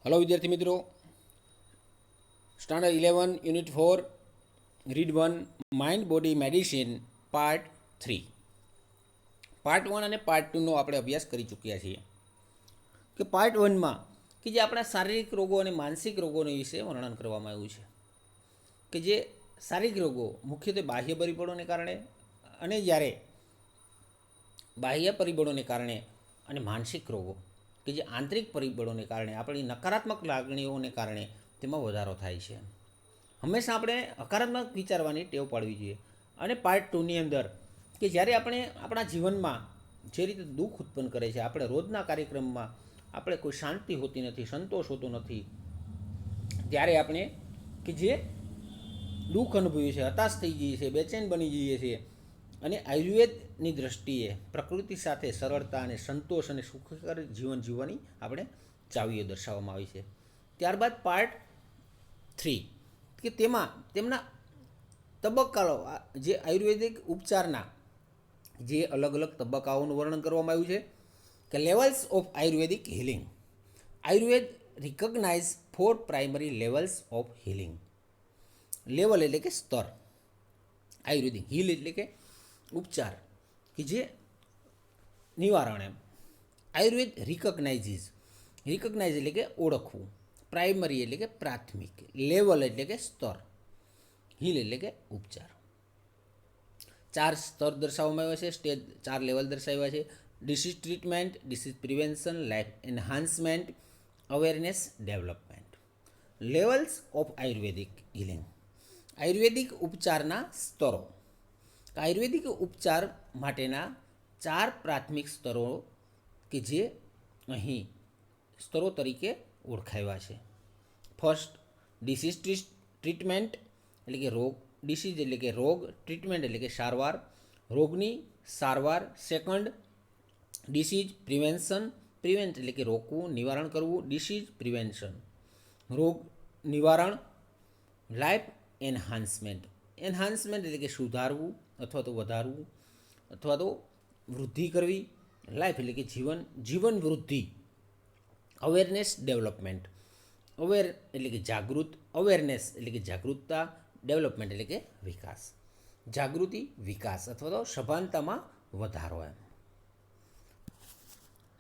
Hello विद्यार्थी मित्रों, standard 11 unit 4 read 1 mind body medicine part 3 part 1 અને પાર્ટ 2નો આપણે અભ્યાસ કરી ચૂક્યા છીએ. કે પાર્ટ 1માં કે જે આપણા શારીરિક રોગો અને માનસિક રોગોને વિશે વર્ણન કરવામાં આવ્યું છે. કે જે શારીરિક રોગો મુખ્યત્વે બાહ્ય પરિબળોને કારણે અને જ્યારે બાહ્ય પરિબળોને કારણે અને માનસિક રોગો કે જે આંતરિક પરિબળોને કારણે આપણી નકારાત્મક લાગણીઓને કારણે તેમાં વધારો થાય છે. હંમેશા આપણે હકારાત્મક વિચારવાની ટેવ પાડવી જોઈએ. અને પાર્ટ 2ની અંદર કે જ્યારે આપણે આપણા જીવનમાં જે રીતે દુઃખ ઉત્પન્ન કરે છે, આપણે રોજના કાર્યક્રમમાં આપણે કોઈ શાંતિ હોતી નથી, સંતોષ હોતો નથી, ત્યારે આપણે કે જે દુઃખ અનુભવીએ છીએ, હતાશ થઈ જઈએ છીએ, બેચેન બની જઈએ છીએ. અને આયુર્વેદની દ્રષ્ટિએ પ્રકૃતિ સાથે સરળતા અને સંતોષ અને સુખકર જીવન જીવવાની આપણે ચાવીઓ દર્શાવવામાં આવી છે. ત્યારબાદ પાર્ટ 3 કે તેમાં તેમના તબક્કાઓ, જે આયુર્વેદિક ઉપચારના જે અલગ અલગ તબક્કાઓનું વર્ણન કરવામાં આવ્યું છે. કે levels of Ayurvedic healing. Ayurveda recognise 4 primary levels of healing. Level એટલે કે સ્તર, આયુર્વેદિક હિલ એટલે કે ઉપચાર કે જે નિવારણ એમ. આયુર્વેદ રિકોગ્નાઇઝ એટલે કે ઓળખવું, પ્રાઇમરી એટલે કે પ્રાથમિક, લેવલ એટલે કે સ્તર, હિલ એટલે કે ઉપચાર. 4 સ્તર દર્શાવવામાં આવ્યા છે, સ્ટેજ 4 લેવલ દર્શાવ્યા છે. Disease treatment, disease prevention, life enhancement, awareness development. Levels of Ayurvedic healing. Ayurvedic ઉપચારના સ્તરો. આયુર્વેદિક ઉપચાર માટેના 4 પ્રાથમિક સ્તરો કે જે અહીં સ્તરો તરીકે ઓળખાવ્યા છે. ફર્સ્ટ, ડિસીઝ ટ્રીટમેન્ટ એટલે કે રોગ, ડિસીઝ એટલે કે રોગ, ટ્રીટમેન્ટ એટલે કે સારવાર, રોગની સારવાર. સેકન્ડ, ડિસીઝ પ્રિવેન્શન, પ્રિવેન્ટ એટલે કે રોકવું, નિવારણ કરવું, ડિસીઝ પ્રિવેન્શન, રોગ નિવારણ. લાઈફ એન્હાન્સમેન્ટ, એન્હાન્સમેન્ટ એટલે કે સુધારવું અથવા તો વધારવું અથવા તો વૃદ્ધિ કરવી. લાઈફ એટલે કે જીવન વૃદ્ધિ. અવેરનેસ ડેવલપમેન્ટ, અવેર એટલે કે જાગૃત, અવેરનેસ એટલે કે જાગૃતતા, ડેવલપમેન્ટ એટલે કે વિકાસ, જાગૃતિ, વિકાસ અથવા તો સભાનતામાં વધારો એમ.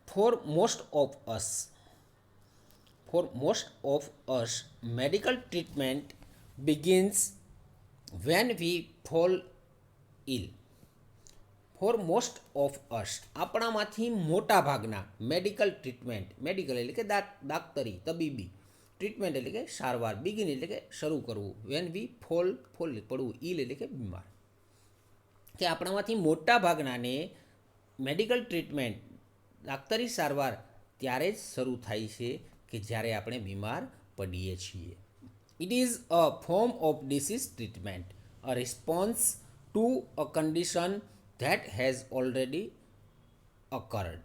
For most of us medical treatment begins when we fall ill. For most of us, આપણામાંથી મોટા ભાગના, મેડિકલ ટ્રીટમેન્ટ, મેડિકલ એટલે કે દાક્તરી, તબીબી, ટ્રીટમેન્ટ એટલે કે સારવાર, બિગિન એટલે કે શરૂ કરવું, વેન વી ફોલ પડવું, ઇલ એટલે કે બીમાર. કે આપણામાંથી મોટા ભાગનાને મેડિકલ ટ્રીટમેન્ટ, દાક્તરી સારવાર ત્યારે જ શરૂ થાય છે કે જ્યારે આપણે બીમાર પડીએ છીએ. It is a form of disease treatment, a response to a condition that has already occurred.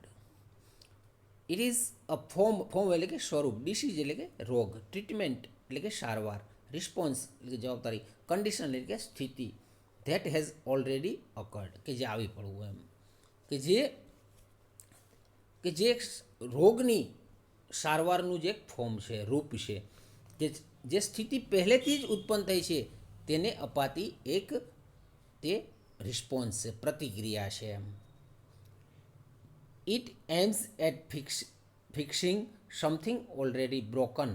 It is a form એટલે કે સ્વરૂપ, ડિસીઝ એટલે કે રોગ, ટ્રીટમેન્ટ એટલે કે સારવાર, રિસ્પોન્સ એટલે કે જવાબદારી, કન્ડિશન એટલે કે સ્થિતિ, ધેટ હેઝ ઓલરેડી અકર્ડ કે જે આવી પડવું એમ. કે જે રોગની સારવારનું જે ફોર્મ છે, રૂપ છે, જે સ્થિતિ પહેલેથી જ ઉત્પન્ન થઈ છે તેને અપાતી એક તે રિસ્પોન્સ છે, પ્રતિક્રિયા છે એમ. It aims at fixing something already broken.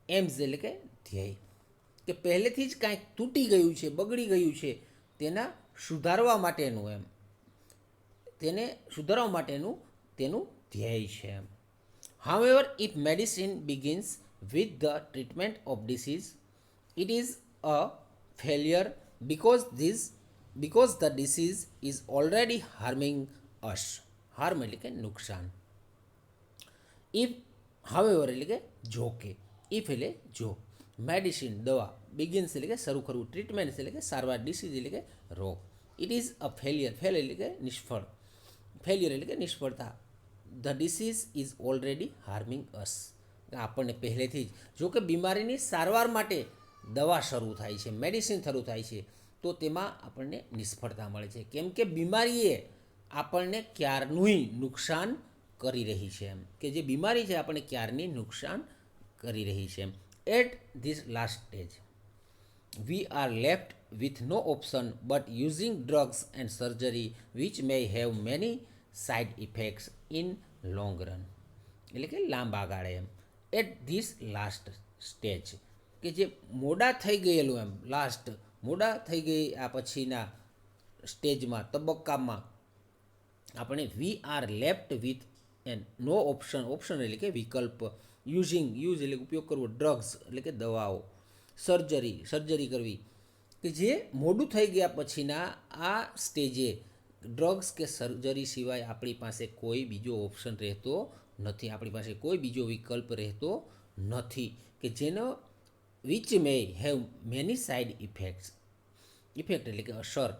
Aims એટલે કે ધ્યેય, કે પહેલેથી જ કાંઈક તૂટી ગયું છે, બગડી ગયું છે, તેના સુધારવા માટેનું એમ, તેને સુધારવા માટેનું તેનું ધ્યેય છે એમ. However, if medicine begins with the treatment of disease, it is a failure because the disease is already harming us. Harm એટલે કે નુકસાન. ઇફ, હાવેવર એટલે કે જો કે, ઇફ એટલે જો, મેડિસિન દવા, બિગિન્સ એટલે કે શરૂ કરવું, ટ્રીટમેન્ટ એટલે કે સારવાર, ડિસીઝ એટલે કે રોગ. It is a failure, fail એટલે કે નિષ્ફળ, ફેલિયર એટલે કે નિષ્ફળતા. ધ ડિસીઝ ઇઝ ઓલરેડી હાર્મિંગ અસ, આપણને પહેલેથી જ, જો કે બીમારીની સારવાર માટે દવા શરૂ થાય છે, મેડિસિન શરૂ થાય છે, તો તેમાં આપણને નિષ્ફળતા મળે છે, કેમ કે બીમારીએ આપણને ક્યારનું નુકસાન કરી રહી છે એમ. કે જે બીમારી છે આપણને ક્યારની નુકસાન કરી રહી છે. At this last stage we are left with no option but using drugs and surgery which may have many side effects in long run. એટલે કે લાંબા ગાળે એમ. એટ ધીસ લાસ્ટ સ્ટેજ કે જે મોડા થઈ ગયેલું એમ મોડા થઈ ગઈ આ પછીના સ્ટેજમાં તબક્કામાં આપણે we are left with and no option એટલે કે વિકલ્પ, યુઝ એટલે ઉપયોગ કરવો, ડ્રગ્સ એટલે કે દવાઓ, સર્જરી કરવી, કે જે મોડું થઈ ગયા પછીના આ સ્ટેજે ડ્રગ્સ કે સર્જરી સિવાય આપણી પાસે કોઈ બીજો ઓપ્શન રહેતો નથી, આપણી પાસે કોઈ બીજો વિકલ્પ રહેતો નથી, કે જેનો which may have many side effect એટલે કે અસર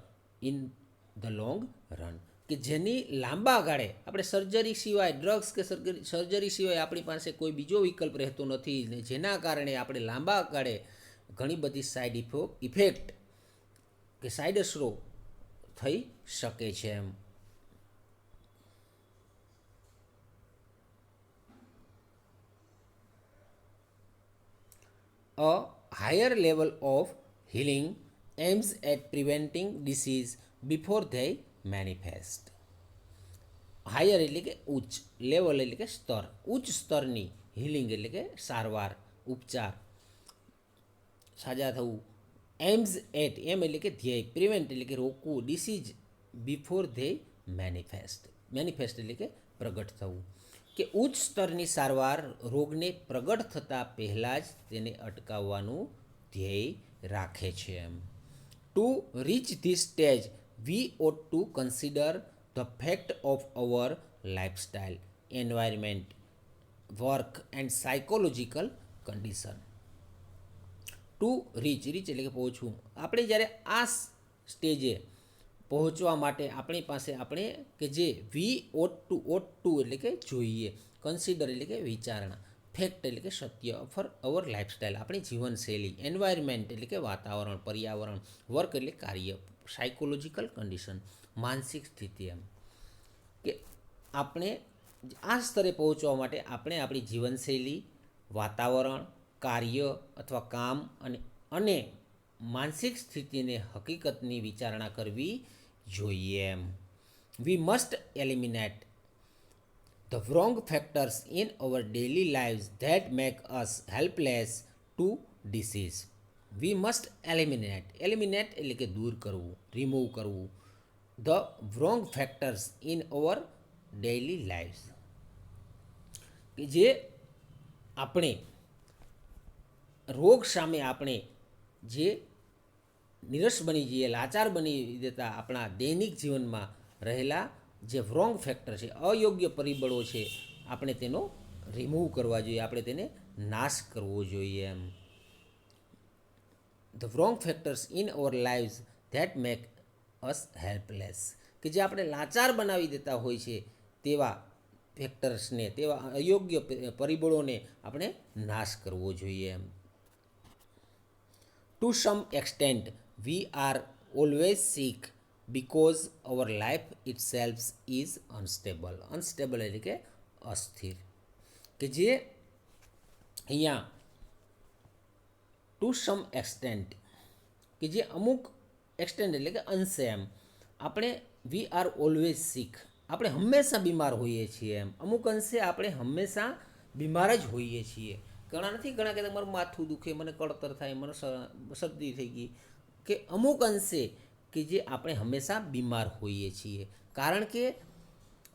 ઇન ધ લોંગ રન, કે જેની લાંબા ગાળે આપણે સર્જરી સિવાય ડ્રગ્સ કે સર્જરી સિવાય આપણી પાસે કોઈ બીજો વિકલ્પ રહેતો નથી ને જેના કારણે આપણે લાંબા ગાળે ઘણી બધી સાઇડ ઇફેક્ટ કે સાઇડ અસરો થઈ શકે છે એમ. A higher level of healing aims at preventing disease before they manifest. Higher એટલે કે ઉચ્ચ, લેવલ એટલે કે સ્તર, ઉચ્ચ સ્તરની હિલિંગ એટલે કે સારવાર, ઉપચાર, સાજા થવું, એમ્સ એટ એમ એટલે કે ધ્યેય, પ્રિવેન્ટ એટલે કે રોકવું, ડિસીઝ બિફોર ધે મેનિફેસ્ટ એટલે કે પ્રગટ થવું, કે ઉચ્ચ સ્તરની સારવાર રોગને પ્રગટ થતાં પહેલાં જ તેને અટકાવવાનું ધ્યેય રાખે છે એમ. To reach this stage we ought to consider the fact of our lifestyle, environment, work and psychological condition. To reach એટલે કે પહોંચવું, આપણે જ્યારે આ સ્ટેજે પહોંચવા માટે આપણી પાસે આપણે કે જે વી ઓટ ટુ એટલે કે જોઈએ, કન્સિડર એટલે કે વિચારણા, ફેક્ટ એટલે કે સત્ય ફોર અવર લાઈફસ્ટાઈલ આપણી જીવનશૈલી, એન્વાયરમેન્ટ એટલે કે વાતાવરણ, પર્યાવરણ, વર્ક એટલે કાર્ય, સાયકોલોજીકલ કન્ડિશન માનસિક સ્થિતિ, એમ કે આપણે આ સ્તરે પહોંચવા માટે આપણે આપણી જીવનશૈલી, વાતાવરણ, કાર્ય અથવા કામ અને માનસિક સ્થિતિને હકીકતની વિચારણા કરવી જોઈએ એમ. We must eliminate the wrong factors in our daily lives that make us helpless to disease. We must eliminate એટલે કે દૂર કરવું, રિમૂવ કરવું, the wrong factors in our daily lives, કે જે આપણે રોગ સામે આપણે જે નિરસ બની જઈએ, લાચાર બની દેતા આપણા દૈનિક જીવનમાં રહેલા જે રોંગ ફેક્ટર છે, અયોગ્ય પરિબળો છે, આપણે તેનો રિમૂવ કરવા જોઈએ, આપણે તેને નાશ કરવો જોઈએ એમ. The wrong factors in our lives that make us helpless, કે જે આપણે લાચાર બનાવી દેતા હોય છે તેવા ફેક્ટર્સને, તેવા અયોગ્ય પરિબળોને આપણે નાશ કરવો જોઈએ એમ. To some extent we are always sick because our life itself is unstable એટલે કે અસ્થિર, કે જે અહીંયા ટુ સમ એક્સટેન્ટ કે જે અમુક એક્સટેન્ટ એટલે કે અંશે એમ આપણે વી આર ઓલવેઝ સિક આપણે હંમેશા બીમાર હોઈએ છીએ એમ, અમુક અંશે આપણે હંમેશા બીમાર જ હોઈએ છીએ. ઘણા નથી, ઘણા કહેતા મારું માથું દુખે, મને કળતર થાય, મને શરદી થઈ ગઈ, કે અમુક અંશે કે જે આપણે હંમેશા બીમાર હોઈએ છીએ, કારણ કે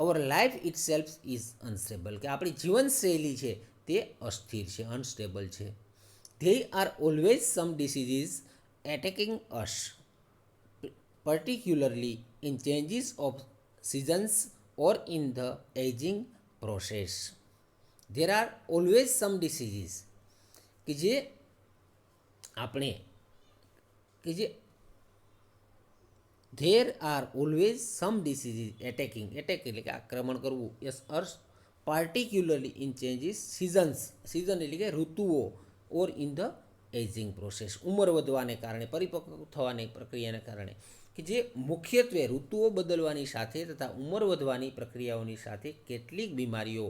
our life itself is unstable, કે આપણી જીવનશૈલી છે તે અસ્થિર છે, અનસ્ટેબલ છે. They are always some diseases attacking us, particularly in changes of seasons or in the ageing process. There are always some diseases, કે જે આપણે કે જે there are always some diseases attack એટલે કે આક્રમણ કરવું, yes us particularly in changes season એટલે કે ઋતુઓ, or in the ageing process ઉંમર વધવાને કારણે, પરિપક્વ થવાની પ્રક્રિયાને કારણે, કે જે મુખ્યત્વે ઋતુઓ બદલવાની સાથે તથા ઉંમર વધવાની પ્રક્રિયાઓની સાથે કેટલીક બીમારીઓ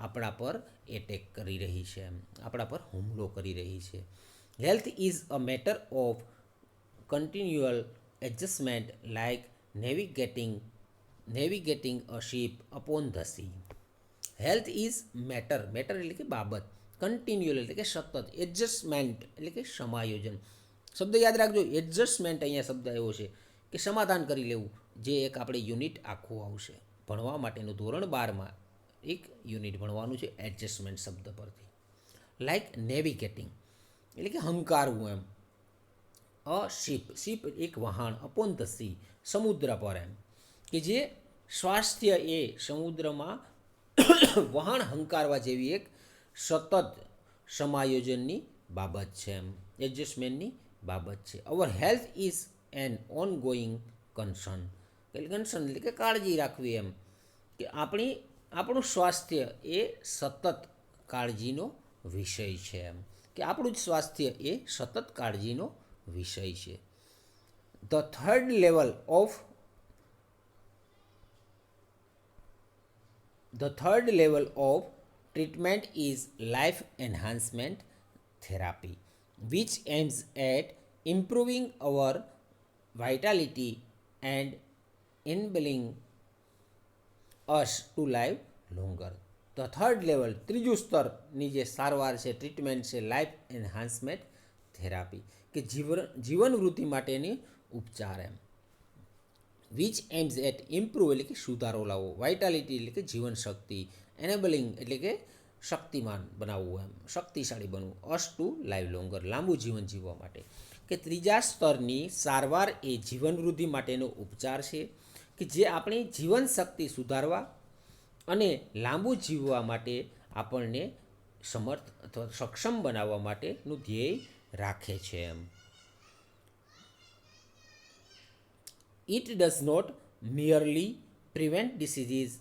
આપણા પર એટેક કરી રહી છે, આપણા પર હુમલો કરી રહી છે. Health is a matter of continual adjustment like navigating a ship upon the sea. Health is matter, matter એટલે કે બાબત, કન્ટિન્યુઅલ એટલે કે સતત, એડજસ્ટમેન્ટ એટલે કે સમાયોજન. શબ્દ યાદ રાખજો, એડજસ્ટમેન્ટ અહીંયા શબ્દ એવો છે કે સમાધાન કરી લેવું, જે એક આપણે યુનિટ આખું આવશે ભણવા માટેનું. ધોરણ 12માં એક યુનિટ ભણવાનું છે એડજસ્ટમેન્ટ શબ્દ પરથી. લાઈક નેવિગેટિંગ એટલે કે હંકારવું એમ. અ શિપ, શિપ એક વહાણ, અપોન ધ સી સમુદ્ર પર એમ, કે જે સ્વાસ્થ્ય એ સમુદ્રમાં વહાણ હંકારવા જેવી એક સતત સમાયોજનની બાબત છે એમ, એડજસ્ટમેન્ટની બાબત છે. અવર health is an on going concern, concern એટલે કે કાળજી રાખવી એમ, કે આપણું સ્વાસ્થ્ય એ સતત કાળજીનો વિષય છે એમ, કે આપણું જ સ્વાસ્થ્ય એ સતત કાળજીનો વિષય છે. The third level of treatment is life enhancement therapy, which aims at improving our vitality and enabling us to live longer. The third level, ત્રીજું સ્તરની જે સારવાર છે, ટ્રીટમેન્ટ છે, લાઈફ એન્હાન્સમેન્ટ થેરાપી, કે જીવન વૃદ્ધિ માટેની ઉપચાર એમ. વિચ એમ્સ એટ ઇમ્પ્રૂવ એટલે કે સુધારો લાવવો, વાઇટાલિટી એટલે કે જીવન શક્તિ, એનેબલિંગ એટલે કે શક્તિમાન બનાવવું એમ, શક્તિશાળી બનવું, અસ ટુ લાઈવ લોંગર લાંબુ જીવન જીવવા માટે. કે ત્રીજા સ્તરની સારવાર એ જીવન વૃદ્ધિ માટેનો ઉપચાર છે, કે જે આપણી જીવન શક્તિ સુધારવા અને લાંબુ જીવવા માટે આપણને સમર્થ અથવા સક્ષમ બનાવવા માટેનું ધ્યેય રાખે છે એમ. It does not merely prevent diseases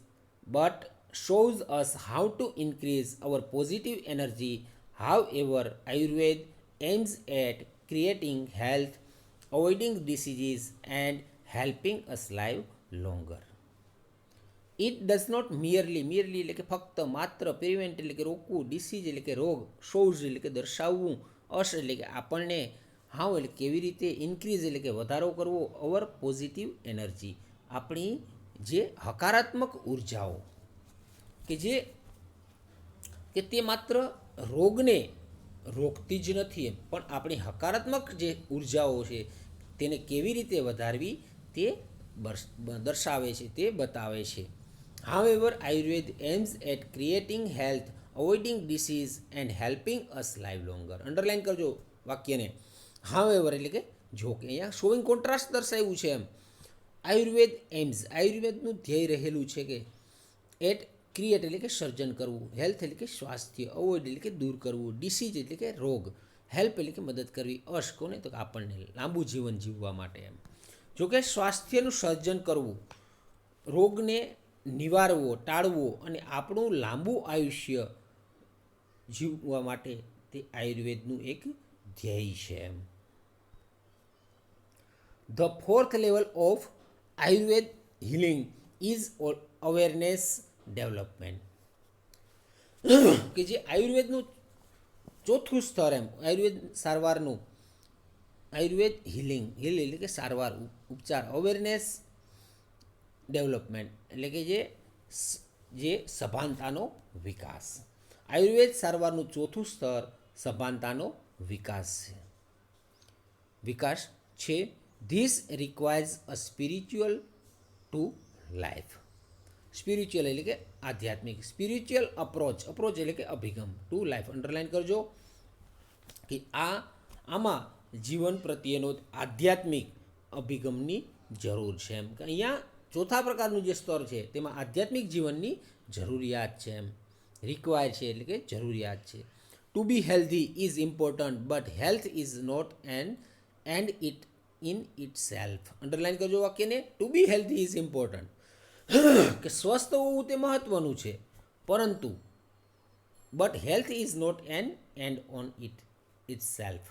but shows us how to increase our positive energy. However, Ayurveda aims at creating health, avoiding diseases, and helping us live longer. It does not merely એટલે કે ફક્ત, માત્ર, prevent એટલે કે રોકવું, disease એટલે કે રોગ, shows એટલે કે દર્શાવવું, અસ એટલે કે આપણને, હાઉ એટલે કેવી રીતે, ઇન્ક્રીઝ એટલે કે વધારો કરવો, અવર પોઝિટિવ એનર્જી આપણી જે હકારાત્મક ઉર્જાઓ, કે તે માત્ર રોગને રોકતી જ નથી એમ, પણ આપણી હકારાત્મક જે ઉર્જાઓ છે તેને કેવી રીતે વધારવી તે દર્શાવે છે, તે બતાવે છે. However, Ayurveda aims at creating health, avoiding disease and helping us live longer. Underline કરજો વાક્યને. However એટલે કે જો કે, અહીંયા શોઈંગ કોન્ટ્રાસ્ટ દર્શાવ્યું છે એમ. આયુર્વેદ એમ્સ, આયુર્વેદનું ધ્યેય રહેલું છે કે એટ ક્રિએટ એટલે કે સર્જન કરવું, હેલ્થ એટલે કે સ્વાસ્થ્ય, અવોઇડ એટલે કે દૂર કરવું, ડિસીઝ એટલે કે રોગ, હેલ્પ એટલે કે મદદ કરવી, અસ કોને તો આપણને લાંબુ જીવન જીવવા માટે એમ. જોકે સ્વાસ્થ્યનું સર્જન કરવું, રોગને નિવારવો, ટાળવો અને આપણું લાંબુ આયુષ્ય જીવવા માટે તે આયુર્વેદનું એક ધ્યેય છે એમ. The fourth level of Ayurveda healing is awareness development, કે જે આયુર્વેદનું ચોથું સ્તર એમ, આયુર્વેદ સારવારનું, આયુર્વેદ હિલિંગ, એટલે કે સારવાર, ઉપચાર, અવેરનેસ ડેવલપમેન્ટ એટલે કે જે સભાનતાનો વિકાસ. આયુર્વેદ સારવારનું ચોથું સ્તર સભાનતાનો વિકાસ છે. This requires a spiritual to life, spiritual એટલે કે આધ્યાત્મિક, સ્પિરિચ્યુઅલ અપ્રોચ એટલે કે અભિગમ, ટુ લાઈફ અંડરલાઇન કરજો, કે આમાં જીવન પ્રત્યેનો આધ્યાત્મિક અભિગમની જરૂર છે એમ, કે અહીંયા ચોથા પ્રકારનું જે સ્તર છે તેમાં આધ્યાત્મિક જીવનની જરૂરિયાત છે એમ. રિક્વાયર છે એટલે કે જરૂરિયાત છે. To be healthy is important but health is not an end it in itself. Underline કરજો વાક્યને. To be healthy is important, કે સ્વસ્થ હોવું તે મહત્વનું છે, પરંતુ but health is not an end on itself,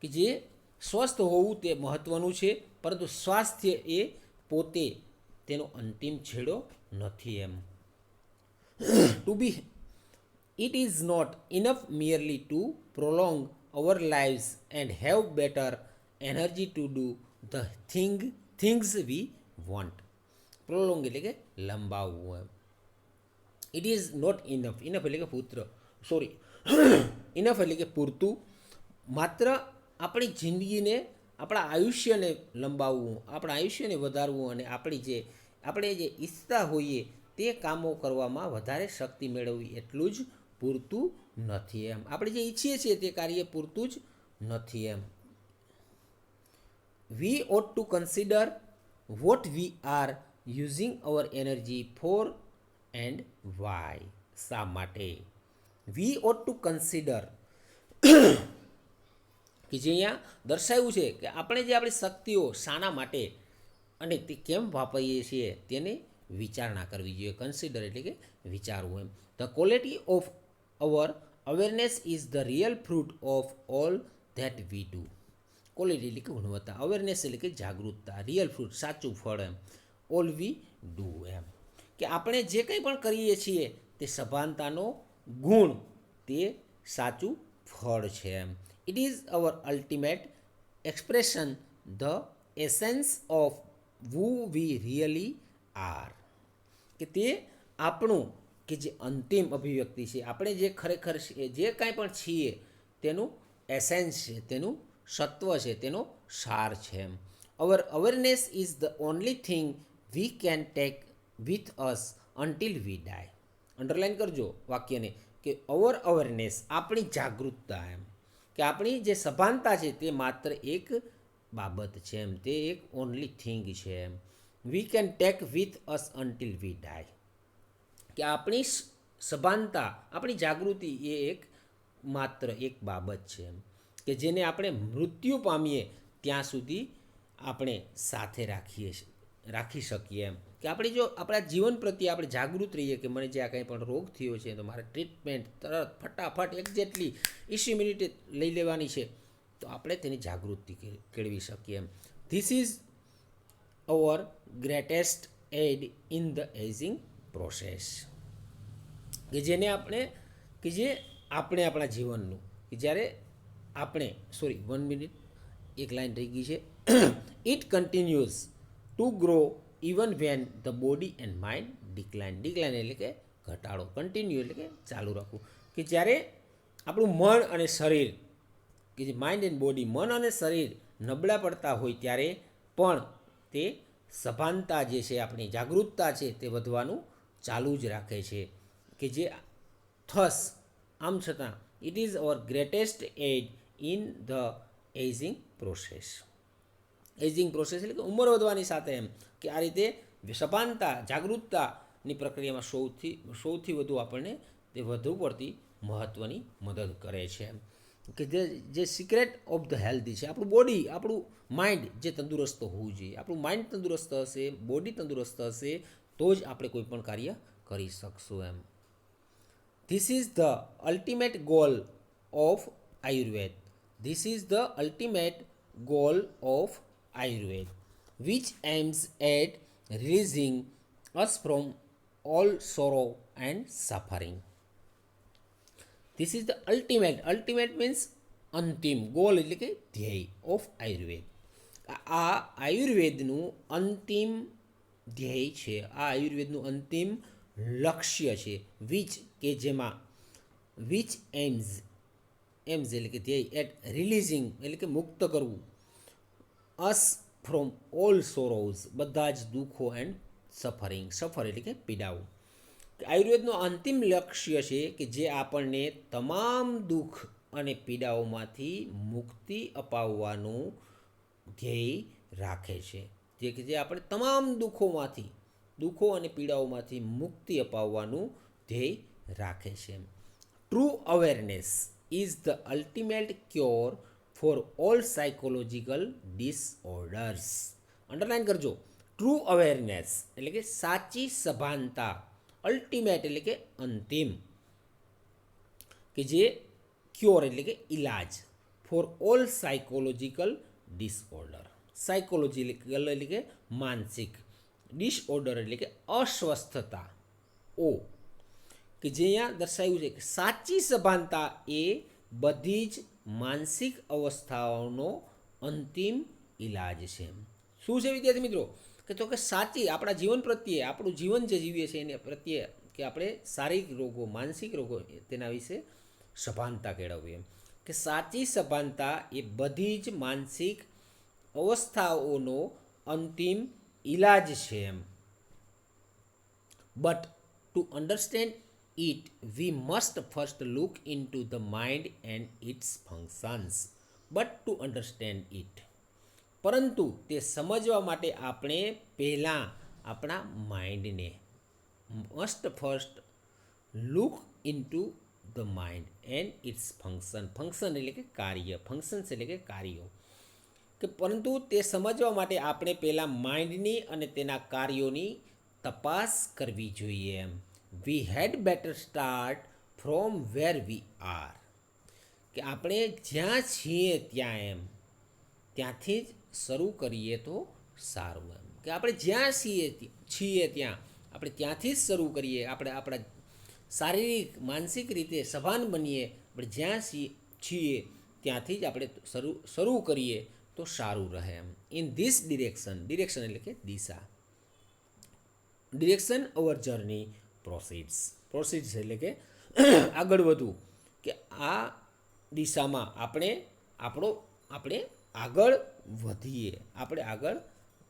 કે જે સ્વસ્થ હોવું તે મહત્વનું છે, પરંતુ સ્વાસ્થ્ય એ પોતે તેનો અંતિમ છેડો નથી એમ. to be it is not enough merely to prolong our lives and have better energy to do the things we want. Prolong એટલે કે લંબાવવું એમ. It is not enough. Enough એટલે કે પુત્ર સોરી ઇનફ એટલે કે પૂરતું. માત્ર આપણી જિંદગીને, આપણા આયુષ્યને લંબાવવું, આપણા આયુષ્યને વધારવું અને આપણે જે ઈચ્છતા હોઈએ તે કામો કરવામાં વધારે શક્તિ મેળવવી એટલું જ પૂરતું નથી એમ. આપણે જે ઈચ્છીએ છીએ તે કાર્ય પૂરતું જ નથી એમ. વી ought to consider what we are using our energy for and why. શા માટે? વી ought to consider કે જે અહીંયા દર્શાવ્યું છે કે આપણે જે આપણી શક્તિઓ શાના માટે અને તે કેમ વાપરીએ છીએ તેને વિચારણા કરવી જોઈએ. કન્સિડર એટલે કે વિચારવું એમ. The quality of our awareness is the real fruit of all that we do. Quality એટલે કે ગુણવત્તા, અવેરનેસ એટલે કે જાગૃતતા, રિયલ ફ્રૂટ સાચું ફળ એમ, ઓલ વી ડુ એમ. કે આપણે જે કંઈ પણ કરીએ છીએ તે સભાનતાનો ગુણ, તે સાચું ફળ છે એમ. It is our ultimate expression, the essence of who we really are. કે તે આપણું કે જે અંતિમ અભિવ્યક્તિ છે, આપણે જે ખરેખર જે કાંઈ પણ છીએ તેનું એસેન્સ છે, તેનું સત્વ છે, તેનો સાર છે એમ. Our awareness is the only thing we can take with us until we die. Underline કરજો વાક્યને કે અવર અવેરનેસ, આપણી જાગૃતતા એમ, કે આપણી જે સભાનતા છે તે માત્ર એક બાબત છે એમ, તે એક ઓનલી થિંગ છે એમ. We can take with us until we die. કે આપણી સભાનતા, આપણી જાગૃતિ એ માત્ર એક બાબત છે એમ, કે જેને આપણે મૃત્યુ પામીએ ત્યાં સુધી આપણે સાથે રાખી શકીએ એમ. કે આપણે જો આપણા જીવન પ્રત્યે આપણે જાગૃત રહીએ કે મને જે આ કંઈ પણ રોગ થયો છે તો મારે ટ્રીટમેન્ટ તરત ફટાફટ એક્ઝેક્ટલી 20 મિનિટે લઈ લેવાની છે, તો આપણે તેની જાગૃતિ કેળવી શકીએ એમ. This is our greatest aid in the ageing process. કે જેને આપણે આપણા જીવનનું કે જ્યારે આપણે સોરી 1 મિનિટ, એક લાઈન રહી ગઈ છે. It continues two grow even when the body and mind decline. Decline એટલે કે ઘટાડો, કન્ટિન્યુ એટલે કે ચાલુ રાખવું. કે જ્યારે આપણું મન અને શરીર, કે જે માઇન્ડ એન્ડ બોડી, મન અને શરીર નબળા પડતા હોય ત્યારે પણ તે સભાનતા જે છે, આપણી જાગૃતતા છે, તે વધવાનું ચાલુ જ રાખે છે. કે જે થસ આમ છતાં it is our greatest aid in the ageing process. Ageing process એટલે કે ઉંમર વધવાની સાથે એમ, કે આ રીતે સભાનતા, જાગૃતતાની પ્રક્રિયામાં સૌથી વધુ આપણને તે વધુ પડતી મહત્ત્વની મદદ કરે છે એમ. કે જે સિક્રેટ ઓફ ધ હેલ્ધી છે, આપણું બોડી, આપણું માઇન્ડ જે તંદુરસ્ત હોવું જોઈએ. આપણું માઇન્ડ તંદુરસ્ત હશે, બોડી તંદુરસ્ત હશે તો જ આપણે કોઈ પણ કાર્ય કરી શકશું એમ. This is the ultimate goal of Ayurveda. This is the ultimate goal of Ayurveda which aims at releasing us from all sorrow and suffering. This is the ultimate means અંતિમ, ગોલ એટલે કે ધ્યેય, ઓફ આયુર્વેદ. આ આયુર્વેદનું અંતિમ ધ્યેય છે, આ આયુર્વેદનું અંતિમ લક્ષ્ય છે. કે જેમાં વિચ એમ્સ એટલે કે ધ્યેય, એટ રિલીઝિંગ એટલે કે મુક્ત કરવું, અસ ફ્રોમ ઓલ સોરોઝ બધા જ દુઃખો, એન્ડ સફર એટલે કે પીડાઓ. આયુર્વેદનું અંતિમ લક્ષ્ય છે કે જે આપણને તમામ દુઃખ અને પીડાઓમાંથી મુક્તિ અપાવવાનું ધ્યેય રાખે છે. જે આપણે તમામ દુઃખો અને પીડાઓમાંથી મુક્તિ અપાવવાનું ધ્યેય રાખે છે. True awareness is the ultimate cure for all psychological disorders. Underline કરજો. ટ્રુ અવેરનેસ એટલે કે સાચી સભાનતા, અલ્ટિમેટ એટલે કે અંતિમ, કે જે ક્યોર એટલે કે ઇલાજ, for all psychological disorder. Psychological એટલે કે માનસિક, ડિસઓર્ડર એટલે કે અસ્વસ્થતા, કે જે અહીંયા દર્શાવ્યું છે કે સાચી સભાનતા એ બધી જ માનસિક અવસ્થાઓનો અંતિમ ઈલાજ છે. શું છે વિદ્યાર્થી મિત્રો? કે તો કે સાચી આપણા જીવન પ્રત્યે, આપણું જીવન જે જીવીએ છીએ એને પ્રત્યે કે આપણે શારીરિક રોગો, માનસિક રોગો તેના વિશે સભાનતા કેળવવી. એમ કે સાચી સભાનતા એ બધી જ માનસિક અવસ્થાઓનો અંતિમ ઈલાજ છે. એમ but to understand it we must first look into the mind and its functions. But to understand it, પરંતુ તે સમજવા માટે આપણે પહેલાં આપણા માઇન્ડને must first look into the mind and its function એટલે કે કાર્ય, ફંક્શન્સ એટલે કે કાર્યો, કે પરંતુ તે સમજવા માટે આપણે પહેલાં માઇન્ડની અને તેના કાર્યોની તપાસ કરવી જોઈએ. એમ we had better start from where we are, કે આપણે જ્યાં છીએ ત્યાં ત્યાંથી જ શરૂ કરીએ તો સારું. એમ કે આપણે જ્યાં છીએ ત્યાં આપણે ત્યાંથી જ શરૂ કરીએ, આપણે આપણા શારીરિક માનસિક રીતે સભાન બનીએ, આપણે જ્યાં છીએ ત્યાંથી જ આપણે શરૂ કરીએ તો સારું રહે. એમ ઇન ધીસ ડિરેક્શન એટલે કે દિશા, ડિરેક્શન અવર જર્ની પ્રોસીડ્સ એટલે કે આગળ વધવું, કે આ દિશામાં આપણે આગળ વધીએ, આપણે આગળ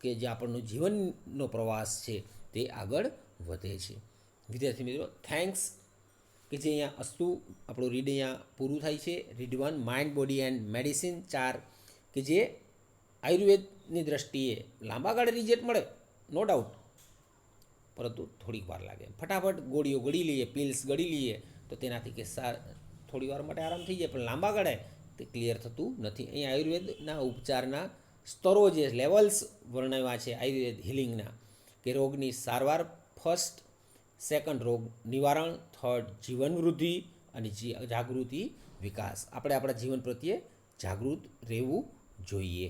કે જે આપણનો જીવનનો પ્રવાસ છે તે આગળ વધે છે. વિદ્યાર્થી મિત્રો, થેન્ક્સ. કે જે અહીંયા અસ્તુ આપણું રીડ અહીંયા પૂરું થાય છે. Read 1 mind body and medicine 4, કે જે આયુર્વેદની દ્રષ્ટિએ લાંબા ગાળે રિઝલ્ટ મળે, નો ડાઉટ, પરંતુ થોડીક વાર લાગે. ફટાફટ ગોળીઓ ગળી લઈએ, પિલ્સ ગળી લઈએ તો તેનાથી કે થોડી વાર માટે આરામ થઈ જાય, પણ લાંબા ગાળે તે ક્લિયર થતું નથી. અહીં આયુર્વેદના ઉપચારના સ્તરો જે લેવલ્સ વર્ણવ્યા છે આયુર્વેદ હિલિંગના, કે રોગની સારવાર ફર્સ્ટ, સેકન્ડ રોગ નિવારણ, થર્ડ જીવન વૃદ્ધિ અને જાગૃતિ વિકાસ. આપણે આપણા જીવન પ્રત્યે જાગૃત રહેવું જોઈએ.